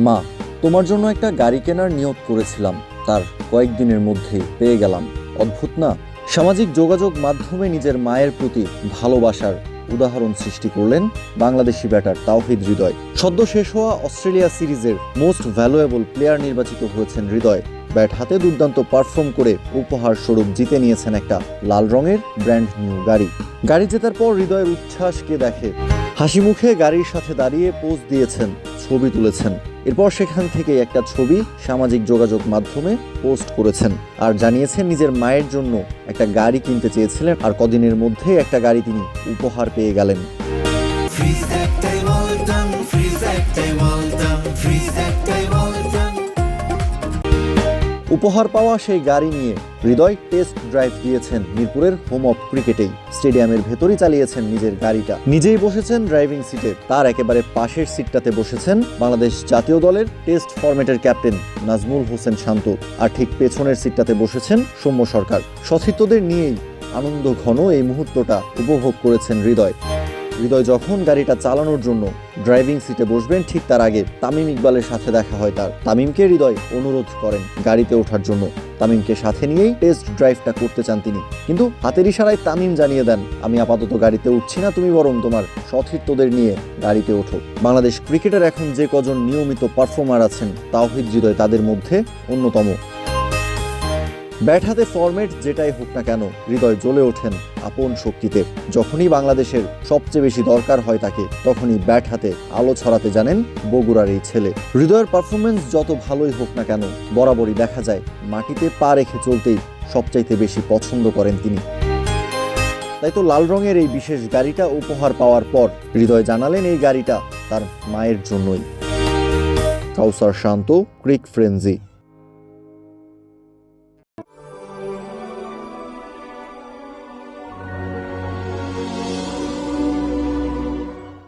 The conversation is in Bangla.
মা, তোমার জন্য একটা গাড়ি কেনার নিয়ত করেছিলাম, তার কয়েকদিনের মধ্যেই পেয়ে গেলাম। অদ্ভুত না? সামাজিক যোগাযোগ মাধ্যমে নিজের মায়ের প্রতি ভালোবাসার উদাহরণ সৃষ্টি করলেন বাংলাদেশি ব্যাটার তাওহিদ হৃদয়। সদ্য শেষ হওয়া অস্ট্রেলিয়া সিরিজের মোস্ট ভ্যালুয়েবল প্লেয়ার নির্বাচিত হয়েছেন হৃদয়। ব্যাট হাতে দুর্দান্ত পারফর্ম করে উপহার স্বরূপ জিতে নিয়েছেন একটা লাল রঙের ব্র্যান্ড নিউ গাড়ি। গাড়ি জেতার পর হৃদয়ের উচ্ছ্বাস কে দেখে। হাসি মুখে গাড়ির সাথে দাঁড়িয়ে পোজ দিয়েছেন, ছবি তুলেছেন। এরপর সেখান থেকে একটা ছবি সামাজিক যোগাযোগ মাধ্যমে পোস্ট করেছেন আর জানিয়েছেন নিজের মায়ের জন্য একটা গাড়ি কিনতে চেয়েছিলেন, আর কদিনের মধ্যে একটা গাড়ি তিনি উপহার পেয়ে গেলেন। উপহার পাওয়া সেই গাড়ি নিয়ে হৃদয় টেস্ট ড্রাইভ দিয়েছেন মিরপুরের হোম অফ ক্রিকেটেই। স্টেডিয়ামের ভেতরই চালিয়েছেন নিজের গাড়িটা, নিজেই বসেছেন ড্রাইভিং সিটে। তার একেবারে পাশের সিটটাতে বসেছেন বাংলাদেশ জাতীয় দলের টেস্ট ফরম্যাটের ক্যাপ্টেন নাজমুল হোসেন শান্ত, আর ঠিক পেছনের সিটটাতে বসেছেন সৌম্য সরকার। সতীর্থদের নিয়েই আনন্দ ঘন এই মুহূর্তটা উপভোগ করেছেন হৃদয়। হৃদয় যখন গাড়িটা চালানোর জন্য ড্রাইভিং সিটে বসবেন, ঠিক তার আগে তামিম ইকবালের সাথে দেখা হয় তার। তামিমকে হৃদয় অনুরোধ করেন গাড়িতে ওঠার জন্য। তামিমকে সাথে নিয়েই টেস্ট ড্রাইভটা করতে চান তিনি, কিন্তু হাতের ইশারায় তামিম জানিয়ে দেন, আমি আপাতত গাড়িতে উঠছি না, তুমি বরং তোমার সতীর্থদের নিয়ে গাড়িতে ওঠো। বাংলাদেশ ক্রিকেটের এখন যে কজন নিয়মিত পারফর্মার আছেন, তাওহিদ হৃদয় তাদের মধ্যে অন্যতম। ব্যাট হাতে ফরম্যাট যেটাই হোক না কেন, হৃদয় জ্বলে ওঠেন আপন শক্তিতে। যখনই বাংলাদেশের সবচেয়ে বেশি দরকার হয় তাকে, তখনই ব্যাট হাতে আলো ছড়াতে জানেন বগুড়ার এই ছেলে। হৃদয়ের পারফরমেন্স যত ভালোই হোক না কেন, বরাবরই দেখা যায় মাটিতে পা রেখে চলতেই সবচাইতে বেশি পছন্দ করেন তিনি। তাই তো লাল রঙের এই বিশেষ গাড়িটা উপহার পাওয়ার পর হৃদয় জানালেন এই গাড়িটা তার মায়ের জন্যই। কাউসার শান্ত, ক্রিক ফ্রেঞ্জি।